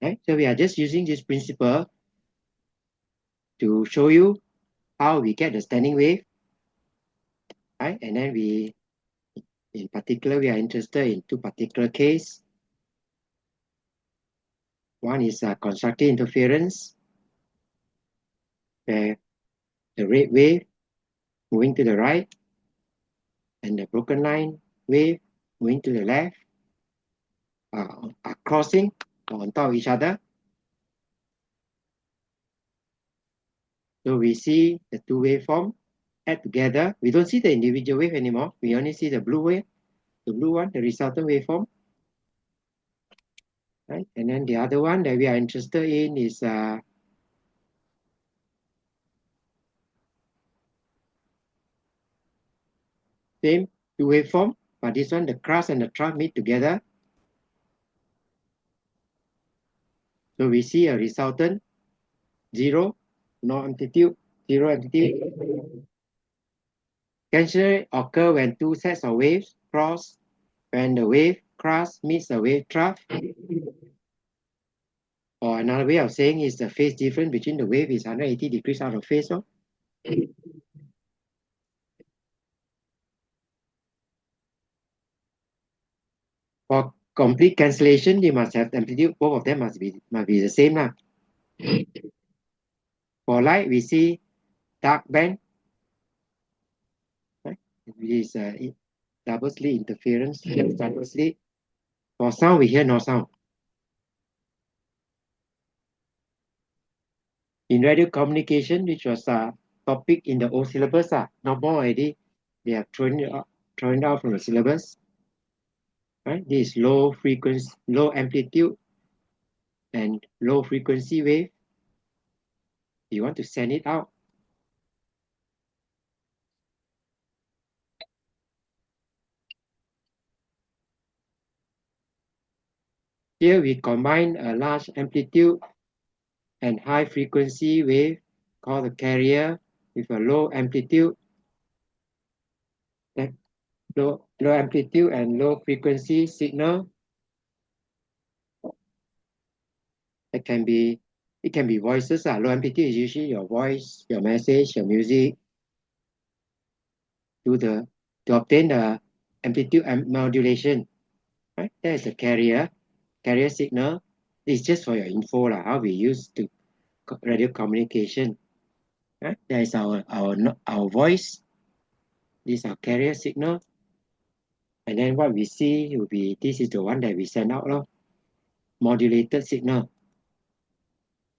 Right? So we are just using this principle to show you how we get the standing wave, right? And then in particular, we are interested in two particular cases. One is constructive interference, where the red wave moving to the right and the broken line wave moving to the left are crossing on top of each other. So we see the two waveform add together. We don't see the individual wave anymore. We only see the blue wave, the blue one, the resultant waveform. Right? And then the other one that we are interested in is same two waveform, but this one, the crust and the trough meet together. So we see a resultant zero, no amplitude, zero amplitude. Can occur when two sets of waves cross, when the wave crust meets the wave trough. Or another way of saying is the phase difference between the wave is 180 degrees out of phase. So. For complete cancellation, you must have amplitude, both of them must be the same. For light, we see dark band, right? This is double slit interference, double slit. For sound, we hear no sound. In radio communication, which was a topic in the old syllabus, no more already. They have thrown it out from the syllabus. Right? This is low frequency, low amplitude, and low frequency wave. You want to send it out. Here we combine a large amplitude and high frequency wave called the carrier with a low amplitude, low amplitude and low frequency signal. It can be voices. Low amplitude is usually your voice, your message, your music. To obtain the amplitude modulation, right? That is a carrier signal. It's just for your info, how we use to radio communication. Right? That is our voice. This is our carrier signal. And then what we see will be, this is the one that we send out, modulated signal.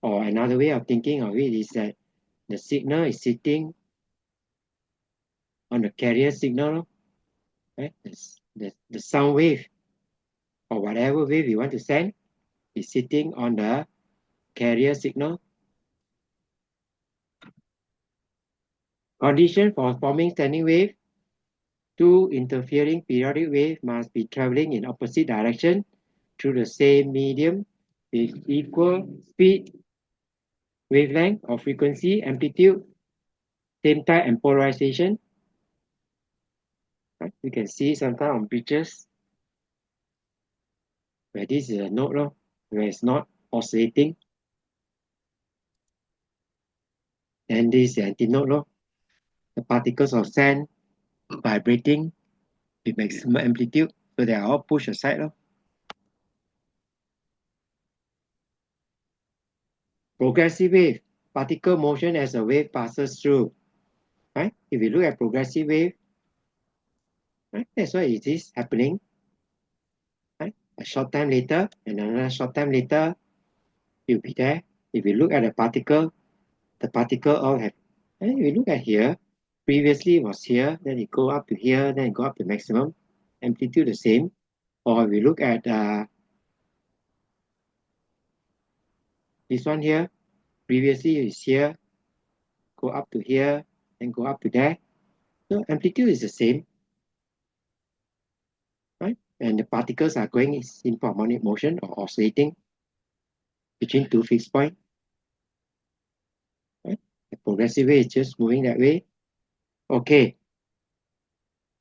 Or another way of thinking of it is that the signal is sitting on the carrier signal, right? The sound wave or whatever wave you want to send is sitting on the carrier signal. Condition for forming standing wave: two interfering periodic waves must be traveling in opposite direction through the same medium with equal speed, wavelength or frequency, amplitude, same type and polarization. Right? You can see sometimes on pictures where this is a node, where it's not oscillating. And this is the antinode, the particles of sand vibrating with maximum amplitude, so they are all pushed aside. Progressive wave, particle motion as a wave passes through. Right? If you look at progressive wave, right, that's why it is happening. Right? A short time later and another short time later, you'll be there. If you look at the particle all have, and if you look at here, previously it was here, then it go up to here, then it go up to maximum, amplitude the same. Or if we look at this one here, previously is here, go up to here, then go up to there. So amplitude is the same, right? And the particles are going in simple harmonic motion or oscillating between two fixed points. Right? The progressive wave is just moving that way. Okay.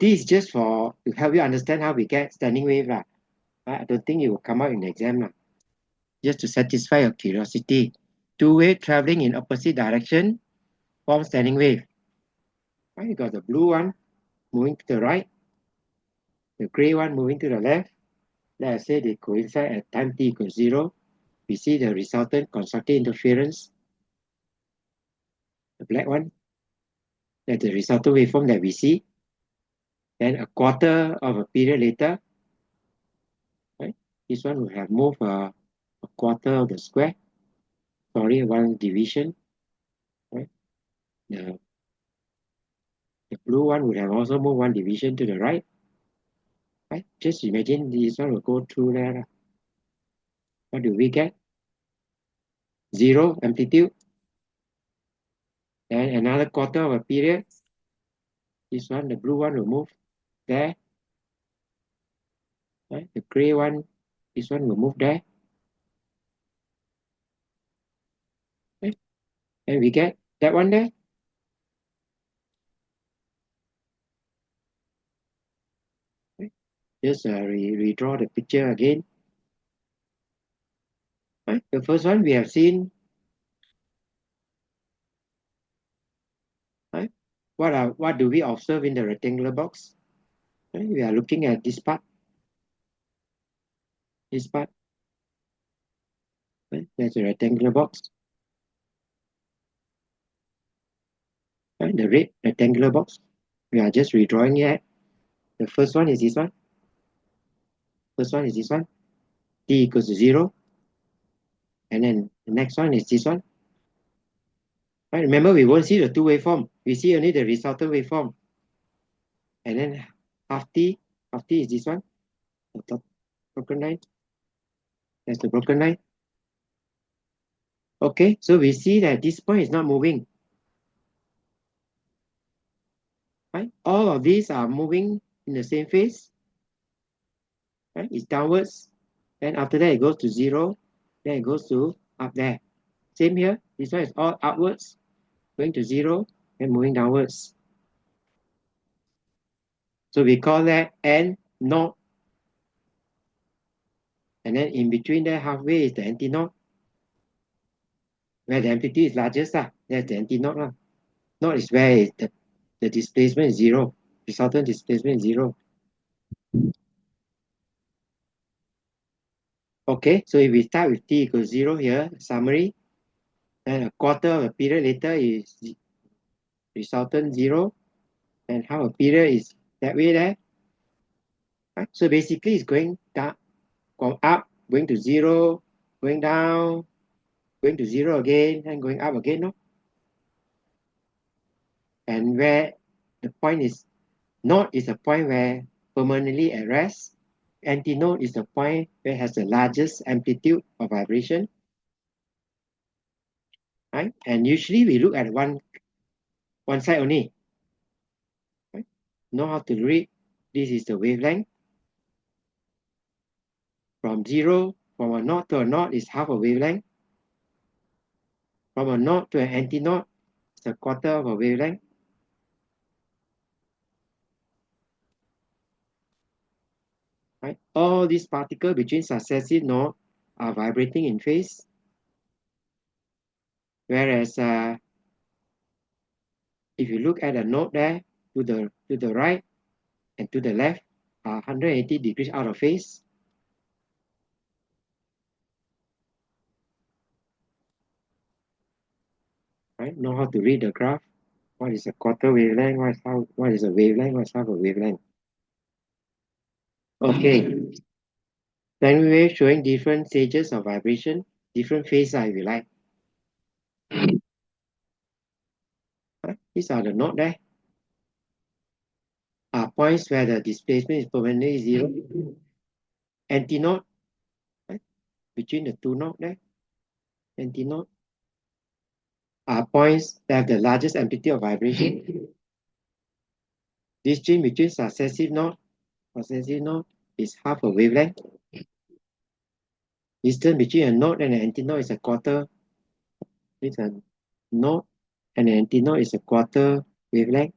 This is just to help you understand how we get standing wave. I don't think it will come out in the exam. just to satisfy your curiosity. Two wave traveling in opposite direction form standing wave. Right? You got the blue one moving to the right, the gray one moving to the left. Let us say they coincide at time t equals 0. We see the resultant constructed interference, the black one. That's the resultant waveform that we see. Then a quarter of a period later, right? This one will have moved a quarter of the square. Sorry, one division. Right? The, the blue one would have also moved one division to the right. Right? Just imagine this one will go through there. What do we get? Zero amplitude. Then another quarter of a period. This one, the blue one will move there. Right? The gray one, this one will move there. Right? And we get that one there. Right? Just redraw the picture again. Right? The first one we have seen. Right? What do we observe in the rectangular box? Right? We are looking at this part. This part. Right? There's a rectangular box. Right? The red rectangular box. We are just redrawing it. The first one is this one. First one is this one. T equals to 0. And then the next one is this one. Right? Remember, we won't see the two waveform. We see only the resultant waveform. And then half T is this one. The top broken line. That's the broken line. Okay, so we see that this point is not moving. Right? All of these are moving in the same phase. Right? It's downwards. Then after that, it goes to 0. Then it goes to up there. Same here. This one is all upwards, going to 0, and moving downwards. So we call that N naught. And then in between there, halfway is the anti-naught. Where the amplitude is largest, that's the anti-naught. Naught is where the displacement is 0. Resultant displacement is 0. Okay, so if we start with t equals 0 here, summary, then a quarter of a period later is resultant 0, and half a period is that way there. Right? So basically it's going down, going up, going to 0, going down, going to 0 again, and going up again. No? And where the point is, naught is a point where permanently at rest. Antinode is the point where it has the largest amplitude of vibration. Right? And usually we look at one side only. Right? Know how to read. This is the wavelength. From 0, from a naught to a naught is half a wavelength. From a naught to an antinode, it's a quarter of a wavelength. Right? All these particles between successive nodes are vibrating in phase. Whereas if you look at a node there, to the right and to the left are 180 degrees out of phase. Right? Know how to read the graph. What is a quarter wavelength? What is a wavelength? What's half a wavelength? Okay. Then we're showing different stages of vibration, different phases if you like. Right? These are the nodes there. Are points where the displacement is permanently 0. Antinode, right? Between the two nodes there. Antinode are points that have the largest amplitude of vibration. Distance between successive node is half a wavelength. Distance between a node and an antinode is a quarter. It's a node and an antinode is a quarter wavelength.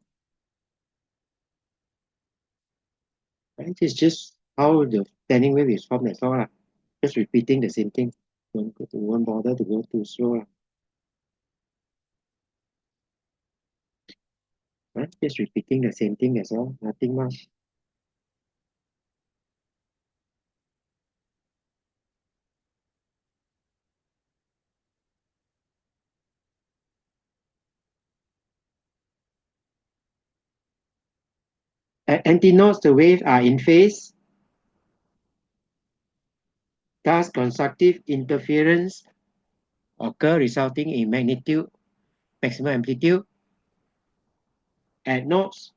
Right? It's just how the standing wave is formed, that's all. Just repeating the same thing. Won't bother to go too slow lah. Right? Just repeating the same thing as well, nothing much. At antinodes, the waves are in phase. Thus, constructive interference occur resulting in maximum amplitude. At nodes,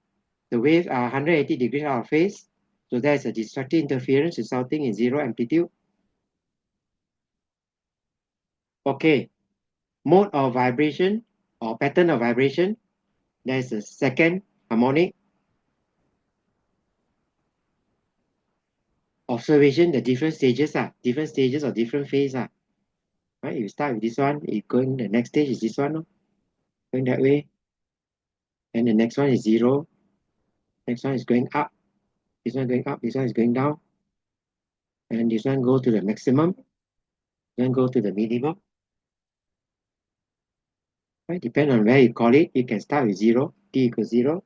the waves are 180 degrees out of phase. So there's a destructive interference resulting in zero amplitude. Okay, mode of vibration or pattern of vibration. There's a second harmonic. Observation, the different stages or different phase right? You start with this one, you going the next stage is this one, going that way, and the next one is zero, next one is going up, this one going up, this one is going down, and this one go to the maximum, then go to the minimum. Right? Depend on where you call it. You can start with zero, t equals zero,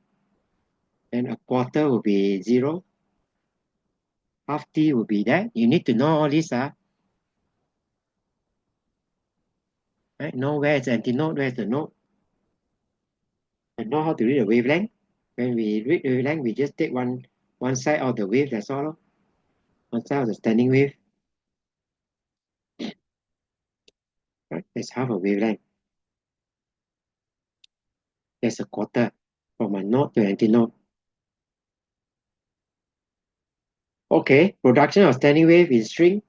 and a quarter will be zero, half t will be that. You need to know all this, right? Know where is the antinode, where is the node, and know how to read the wavelength. When we read the wavelength, we just take one side of the wave, that's all. One side of the standing wave, right? That's half a wavelength. That's a quarter from a node to antinode. Okay, production of standing wave in string.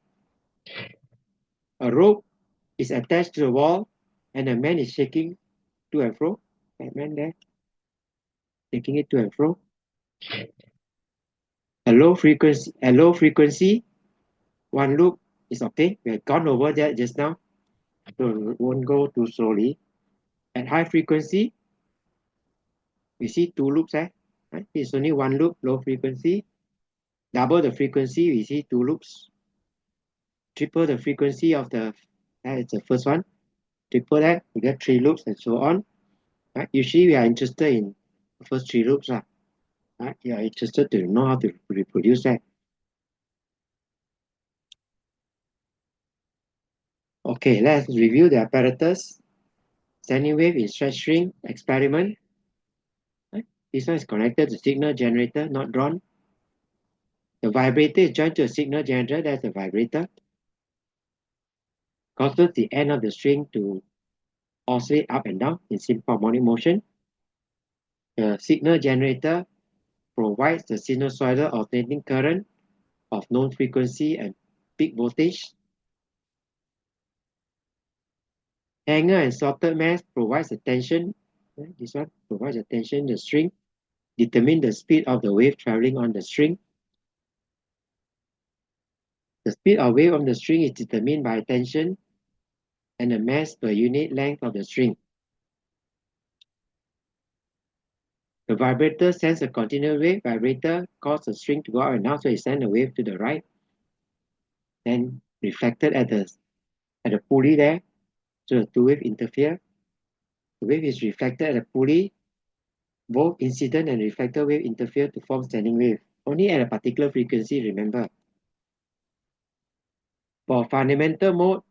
A rope is attached to the wall and a man is shaking to and fro. That man there, shaking it to and fro. A low frequency, one loop is obtained. We have gone over that just now, so we won't go too slowly. At high frequency, we see two loops, right? It's only one loop, low frequency. Double the frequency, we see two loops. Triple the frequency of that is the first one. Triple that, we get three loops and so on. Right? Usually we are interested in the first three loops. Right? You are interested to know how to reproduce that. Okay, let's review the apparatus. Standing wave in stretch string experiment. Right? This one is connected to signal generator, not drawn. The vibrator is joined to a signal generator, that's a vibrator. Causes the end of the string to oscillate up and down in simple harmonic motion. The signal generator provides the sinusoidal alternating current of known frequency and peak voltage. Hanger and slotted mesh provides the tension. This one provides the tension in the string. Determine the speed of the wave traveling on the string. The speed of wave on the string is determined by tension and the mass per unit length of the string. The vibrator sends a continuous wave. Vibrator causes the string to go up and down, so it sends the wave to the right. Then reflected at the pulley there, so the two waves interfere. The wave is reflected at the pulley. Both incident and reflected wave interfere to form standing wave. Only at a particular frequency, remember. For fundamental mode,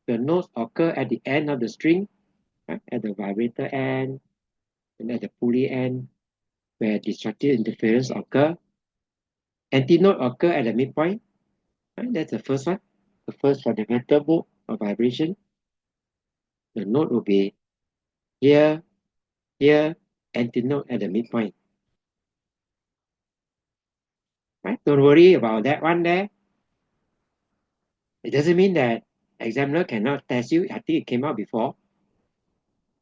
the nodes occur at the end of the string, right? At the vibrator end and at the pulley end, where destructive interference occur. Antinode occur at the midpoint. Right? That's the first one. The first fundamental mode of vibration. The node will be here, here, antinode at the midpoint. Right? Don't worry about that one there. It doesn't mean that examiner cannot test you. I think it came out before.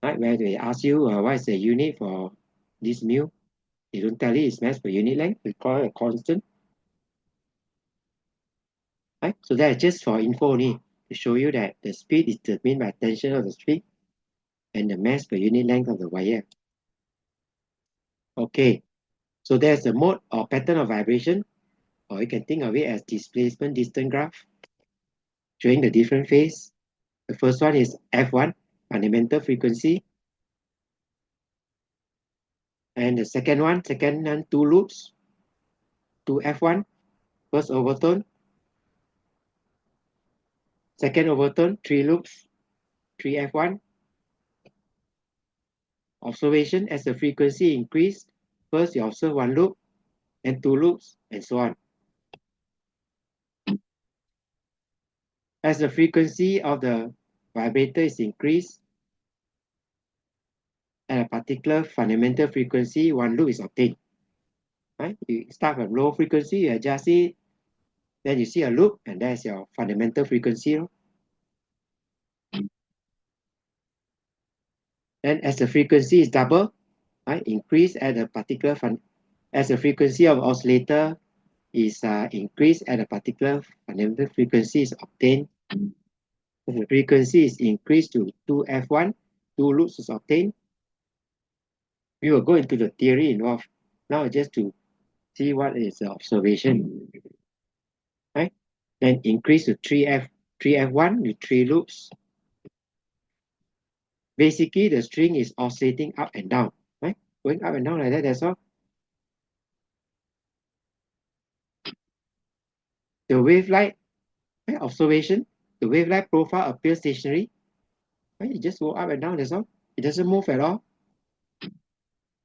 Right? Where they ask you what is the unit for this mu. They don't tell you it's mass per unit length. We call it a constant. Right? So that's just for info only to show you that the speed is determined by tension of the string and the mass per unit length of the wire. Okay, so there's the mode or pattern of vibration, or you can think of it as displacement distance graph. showing the different phase. The first one is F1, fundamental frequency. And the second one, two loops, 2F1, first overtone. Second overtone, 3 loops, 3F1. Observation, as the frequency increased, first you observe 1 loop, and 2 loops, and so on. As the frequency of the vibrator is increased, at a particular fundamental frequency, 1 loop is obtained. Right? You start from low frequency, you adjust it, then you see a loop, and that's your fundamental frequency. And as the frequency is double, right, increase at a particular as the frequency of oscillator is increased at a particular fundamental frequency is obtained. The frequency is increased to 2F1, 2 loops is obtained. We will go into the theory involved now just to see what is the observation. Right? Then increase to 3F1 with 3 loops. Basically, the string is oscillating up and down. Right? Going up and down like that, that's all. The wavelength, right, observation, the wavelength profile appears stationary. Right? It just go up and down, that's all. It doesn't move at all.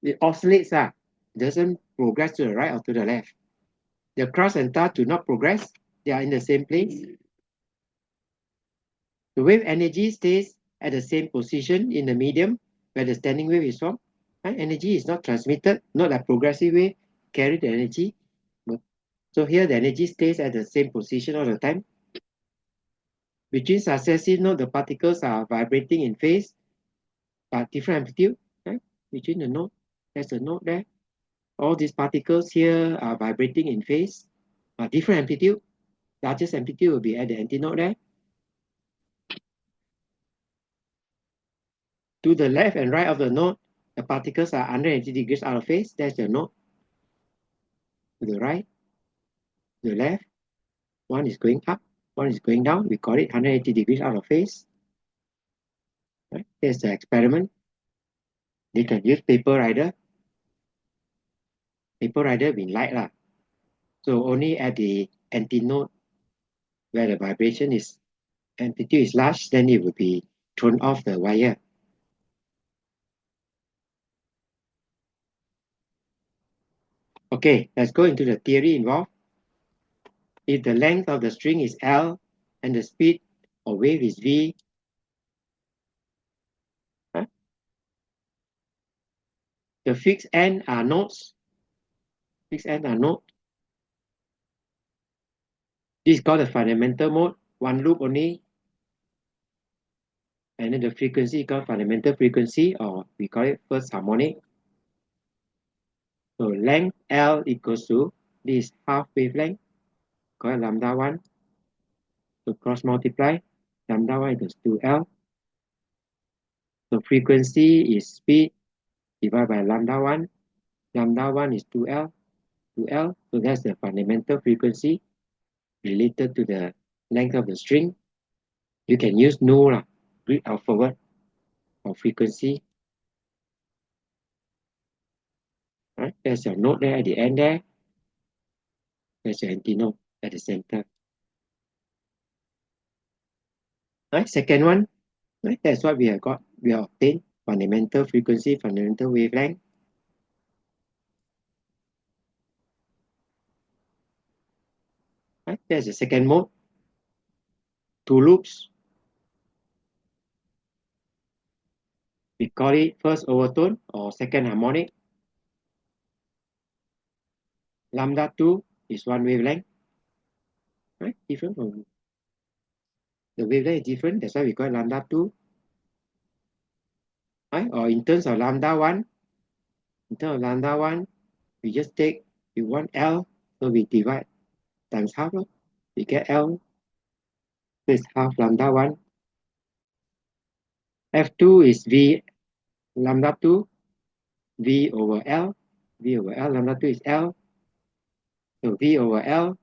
It oscillates, it doesn't progress to the right or to the left. The cross and tail do not progress. They are in the same place. The wave energy stays at the same position in the medium where the standing wave is from. Right? Energy is not transmitted, not like progressive wave carry the energy. So here the energy stays at the same position all the time. Between successive nodes, the particles are vibrating in phase, but different amplitude. Right? Between the node, there's a node there. All these particles here are vibrating in phase, but different amplitude. Largest amplitude will be at the antinode there. To the left and right of the node, the particles are 180 degrees out of phase. That's the node. To the right, to the left, one is going up, one is going down. We call it 180 degrees out of phase. Right? There's the experiment. They can use paper rider. Paper rider being light lah. So only at the antinode where the vibration is amplitude is large, then it will be thrown off the wire. Okay, let's go into the theory involved. If the length of the string is L and the speed of wave is V, the fixed end are nodes. Fixed end are nodes. This is called the fundamental mode, 1 loop only. And then the frequency is called fundamental frequency, or we call it first harmonic. So length L equals to this half wavelength, called lambda 1. So cross multiply, lambda 1 equals 2L. So frequency is speed divided by lambda 1. Lambda 1 is 2L. 2L, so that's the fundamental frequency related to the length of the string. You can use nu, read alphabet of frequency. Right? There's your node there at the end there. There's your antinode at the center. Right? Second one, right? That's what we have got. We have obtained fundamental frequency, fundamental wavelength. Right? There's the second mode. 2 loops. We call it first overtone or second harmonic. Lambda 2 is 1 wavelength. Right? Different from the wavelength is different. That's why we call it lambda 2. Right? Or in terms of lambda 1, we just take, we want L, so we divide times half. We get L, this half lambda 1. F2 is V lambda 2, V over L. V over L, lambda 2 is L. So V over L,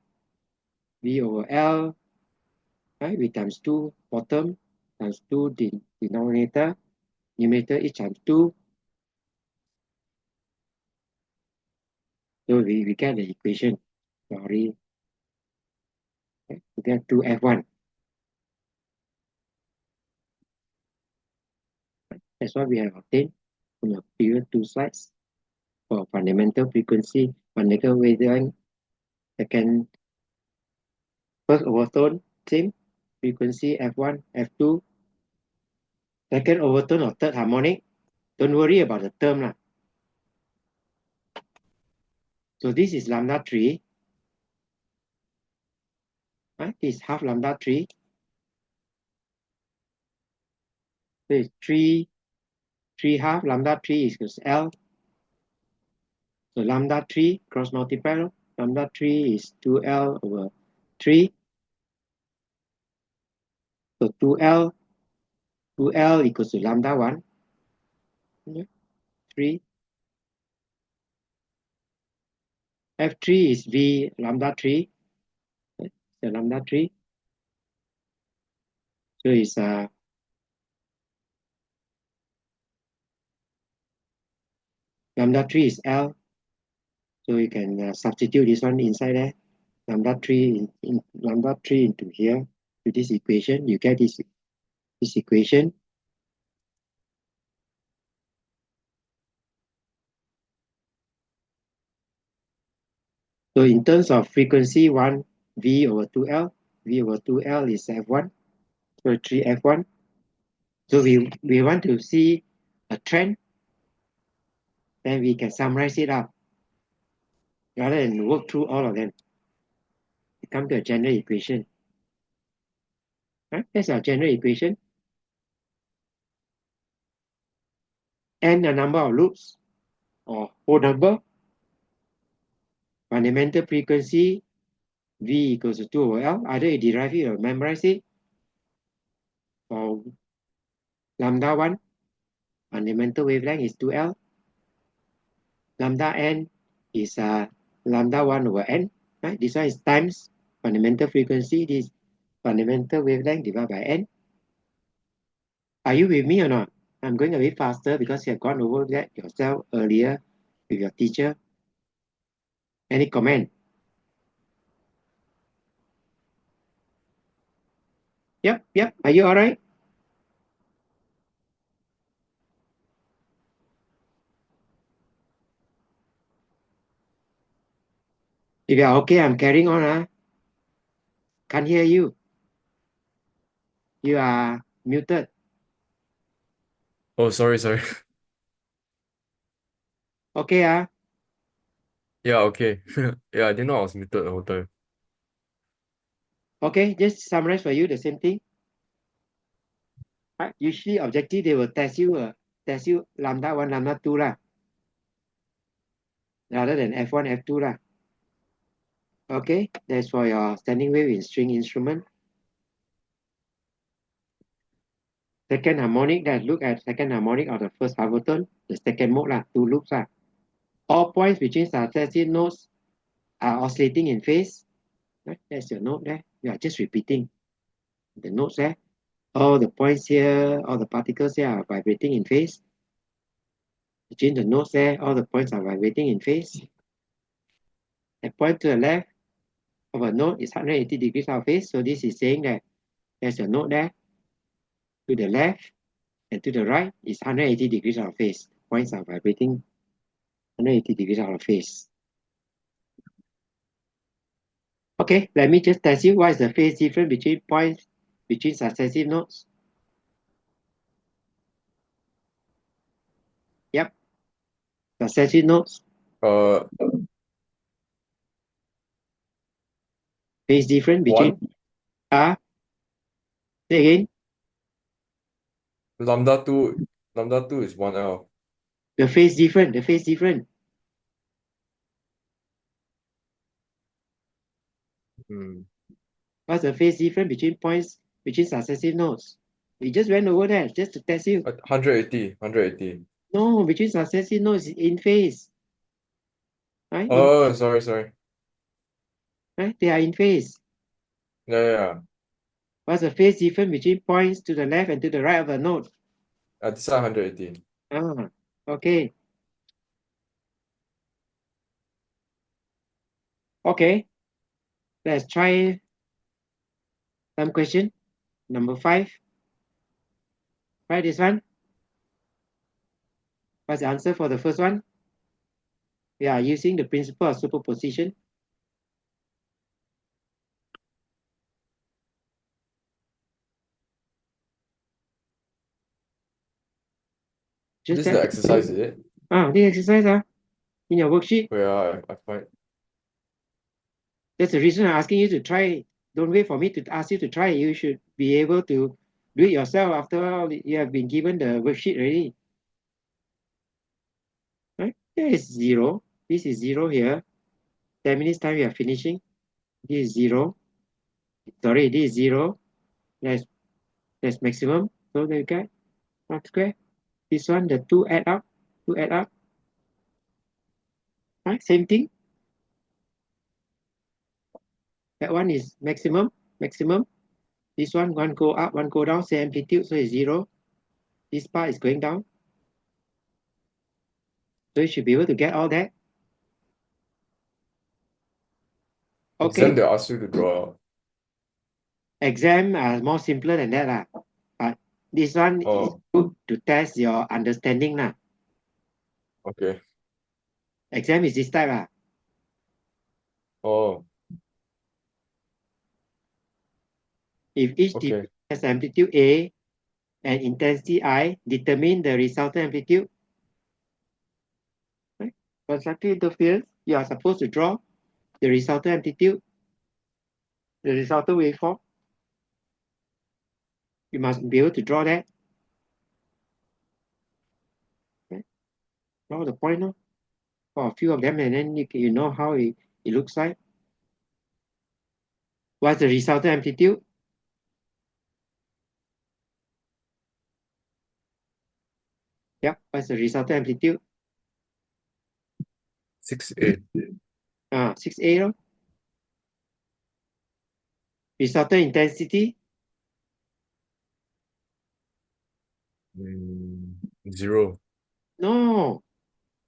V over L, right? We times 2 bottom times 2 denominator, numerator each times 2. So we get the equation. Sorry, we get 2F1. That's what we have obtained from the previous two slides for fundamental frequency, fundamental wavelength, second, first overtone, same frequency F1, F2, second overtone or third harmonic. Don't worry about the term lah. So this is lambda 3. Right? This is half lambda 3. So it's 3 half lambda 3 is equals L. So lambda 3 cross multiply. Lambda 3 is 2L over 3. So 2L equals to lambda 1. 3. F3 is V lambda 3. The lambda 3. So it's lambda 3 is L. So you can substitute this one inside there. Lambda 3 in lambda 3 into here to this equation. You get this equation. So in terms of frequency, 1 V over 2L. V over 2L is F1. So 3F1. So we want to see a trend. Then we can summarize it up rather than work through all of them. We come to a general equation. Right? That's our general equation. N a number of loops or whole number. Fundamental frequency V equals to 2 over L. Either you derive it or memorize it. For lambda 1, fundamental wavelength is 2L. Lambda n is lambda 1 over n. Right? This one is times fundamental frequency. This fundamental wavelength divided by n. Are you with me or not? I'm going a bit faster because you have gone over that yourself earlier with your teacher. Any comment? Yep. Are you all right? If you are okay, I'm carrying on. Can't hear you. You are muted. Oh, sorry. Okay. Yeah, okay. Yeah, I didn't know I was muted the whole time. Okay, just summarize for you the same thing. Right? Usually objective, they will test you lambda 1, lambda 2 lah, rather than F1, F2 lah. Okay, that's for your standing wave in string instrument. Second harmonic, let's look at second harmonic of the first overtone, the second mode lah, 2 loops lah. All points between successive notes are oscillating in phase. Right? That's your note there. You are just repeating the notes there. All the points here, all the particles here are vibrating in phase. Between the notes there, all the points are vibrating in phase. The point to the left of a node is 180 degrees out of phase. So this is saying that there's a node there. To the left and to the right is 180 degrees out of phase. Points are vibrating 180 degrees out of phase. Okay, let me just test you what is the phase difference between points between successive nodes. Yep, successive nodes. Uh, Phase difference between 1. say again. Lambda 2 is 1L. The phase difference. The phase difference. Hmm. What's the phase difference between points between successive nodes? We just went over there just to test you. 180. No, between successive nodes is in phase. Right? Oh, sorry. Right? They are in phase. Yeah. What's the phase difference between points to the left and to the right of the node? This one 180. Okay. Okay. Let's try some question. Number 5. Try this one. What's the answer for the first one? We are using the principle of superposition. Just This is that. the exercise, is it? This exercise in your worksheet. Where I find. That's the reason I'm asking you to try. Don't wait for me to ask you to try. You should be able to do it yourself. After all, you have been given the worksheet already. Right? There is 0. This is 0 here. 10 minutes time we are finishing. This is 0. Sorry, this is 0. That's maximum. So there you go. 1 square. This one, the 2 add up. 2 add up. Right? Same thing. That one is maximum. Maximum. This one go up, one go down. Same amplitude, so it's 0. This part is going down. So you should be able to get all that. Okay. Exam, they'll ask you to draw. Exam are more simpler than that lah. But this one is Oh, good to test your understanding lah. okay. Exam is this type lah. Oh, If each okay. has amplitude A and intensity I, determine the resultant amplitude. Right? Constructive interference, you are supposed to draw the resultant amplitude, the resultant waveform. You must be able to draw that. Right? Draw the point for a few of them, and then you know how it looks like. What's the resultant amplitude? Yeah, what's the resultant amplitude? 6A. 6A. Resultant intensity? 0. No.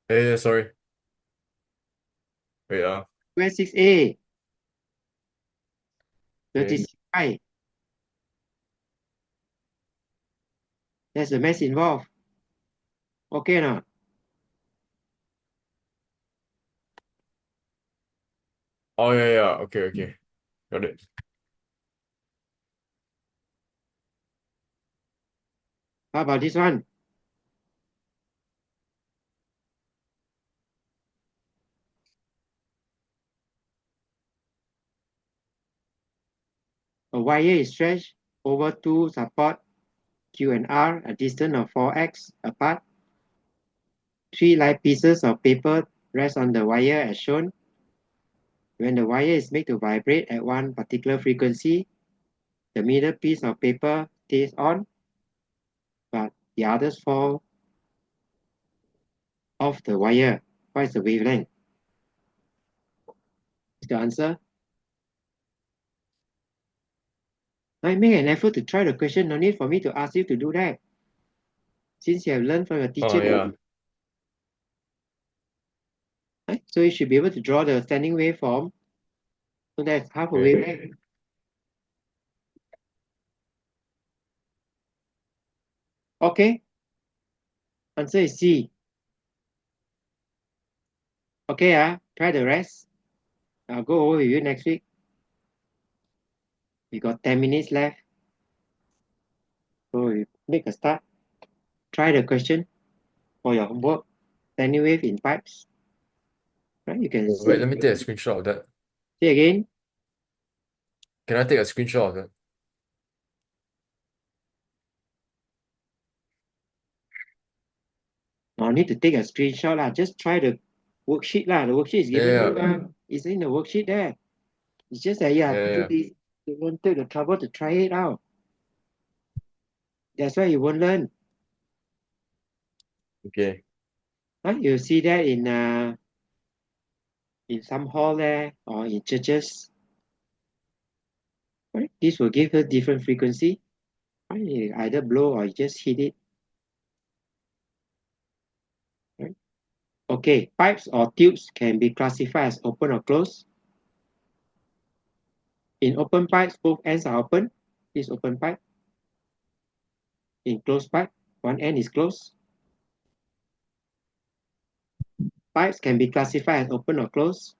Hey, sorry. Wait, Where 6A? okay. 36i. That's the mass involved. Okay now. Oh, yeah. Okay. Got it. How about this one? A wire is stretched over two support Q and R, a distance of 4x apart. 3 light pieces of paper rest on the wire as shown. When the wire is made to vibrate at one particular frequency, the middle piece of paper stays on, but the others fall off the wire. What is the wavelength? Is the answer? I make an effort to try the question. No need for me to ask you to do that. Since you have learned from your teacher, Oh, yeah. right? So you should be able to draw the standing waveform. So that's half a Okay. wavelength. Okay. Answer is C. Okay, try the rest. I'll go over with you next week. We got 10 minutes left. So we make a start. Try the question for your homework. Standing wave in pipes. Right? You can Wait, see. let me take a screenshot of that. Say again. Can I take a screenshot of that? No need to take a screenshot lah. Just try the worksheet lah. The worksheet is given Yeah. you. It's in the worksheet there. It's just that Yeah. you won't take the trouble to try it out. That's why you won't learn. Okay. Right? You see that in some hall there or in churches. Right? This will give a different frequency. Right? You either blow or you just hit it. Right? Okay, pipes or tubes can be classified as open or closed. In open pipes, both ends are open. This open pipe. In closed pipe, one end is closed. Pipes can be classified as open or closed.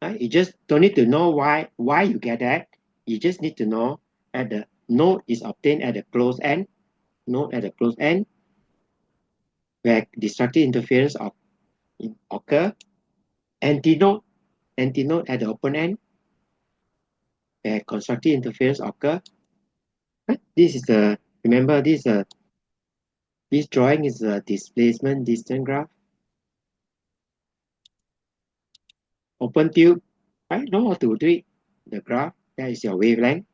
Right? You just don't need to know why you get that. You just need to know that the node is obtained at the closed end, node at the closed end, where destructive interference occur. Antinode, antinode at the open end, where constructive interference occur. Right? This is the remember this drawing is a displacement distance graph. Open tube, right? Know how to do it. The graph, that is your wavelength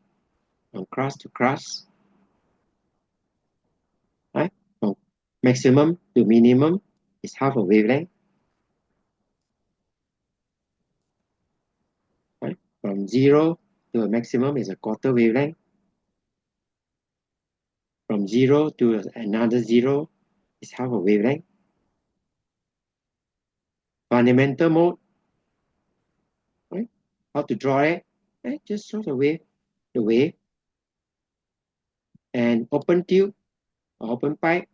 from cross to cross, right? From maximum to minimum is half a wavelength, right? From zero to a maximum is a quarter wavelength. From zero to another zero is half a wavelength. Fundamental mode, right? How to draw it? Right? Just draw the wave, and open tube or open pipe.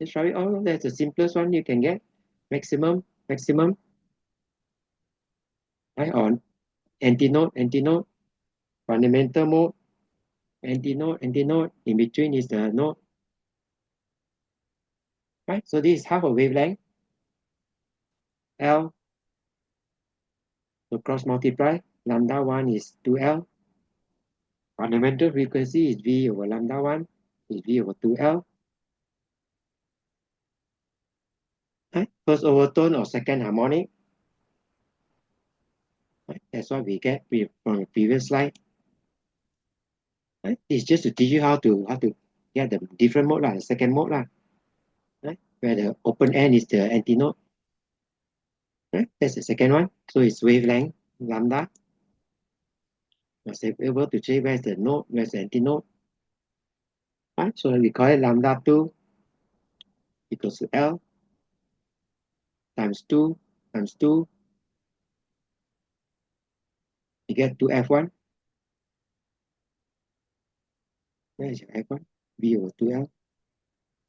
Just draw it. Oh, that's the simplest one you can get. Maximum, right? On antinode, fundamental mode, antinode. In between is the node, right? So this is half a wavelength. L, so cross multiply. Lambda 1 is 2L. Fundamental frequency is V over lambda 1 is V over 2L. Right? First overtone or second harmonic. Right? That's what we get from the previous slide. Right? It's just to teach you how to get the different mode, the second mode, right? Where the open end is the antinode. Right? That's the second one. So it's wavelength, lambda. Must be able to say where's the node, where's the antinode. Right? So we call it lambda 2 equals to L times 2 times 2. You get 2F1. Where is your F1? V over 2L.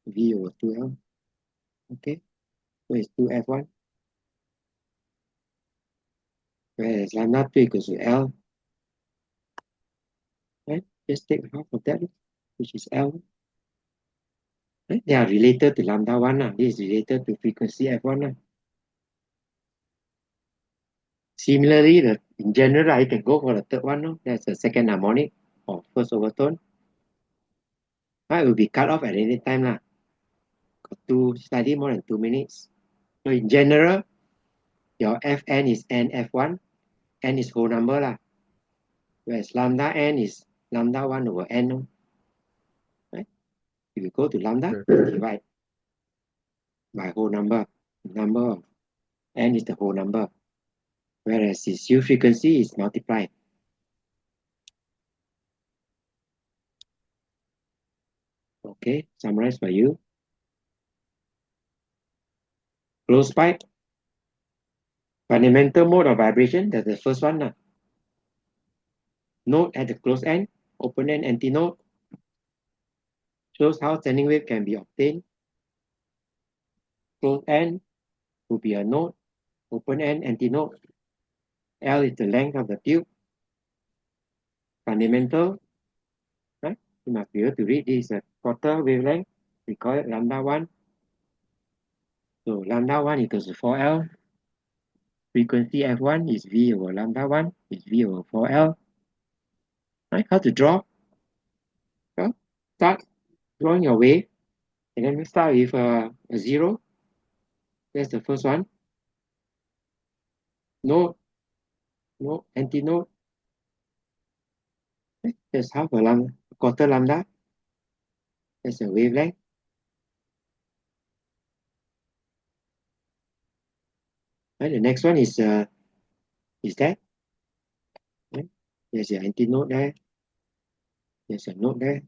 V over 2L. Okay. So it's 2F1. Whereas lambda 2 equals to L. Right? Just take half of that, which is L. Right? They are related to lambda 1. This is related to frequency F1. Similarly, in general, I can go for the third one. No? That's the second harmonic or first overtone. It will be cut off at any time. Got slightly more than 2 minutes. So in general, your Fn is NF1. N is whole number. Whereas lambda n is lambda 1 over n. No? Right? If you go to lambda, you divide by whole number. Number of n is the whole number. Whereas its U frequency is multiplied. Okay, summarize for you. Closed pipe, fundamental mode of vibration, that's the first one. Node at the closed end, open end antinode, shows how standing wave can be obtained. Closed end will be a node, open end antinode. L is the length of the tube. Fundamental, right? You must be able to read this quarter wavelength. We call it lambda 1. So lambda 1 equals to 4L. Frequency F1 is V over lambda 1 is V over 4L. Right? How to draw? Well, start drawing your wave. And then we start with a 0. That's the first one. Node, antinode. That's half a quarter lambda. That's a wavelength. And the next one is that There's your antinode there. There's a node there.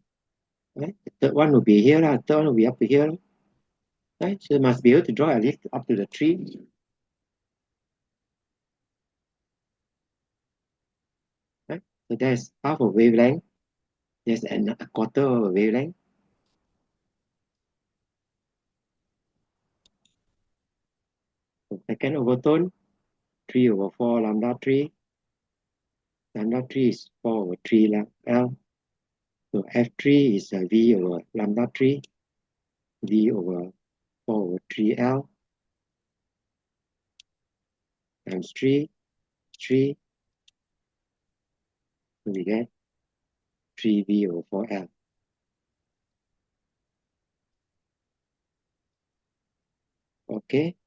Right? The third one will be here. Third one will be up to here. Right? So you must be able to draw at least up to the tree. Right? So there's half a wavelength. There's a quarter of a wavelength. So second overtone, 3 over 4 lambda 3. Lambda 3 is 4 over 3 L. So F3 is V over lambda 3. V over 4 over 3L times 3. 3. So we get 3V over 4L. Okay.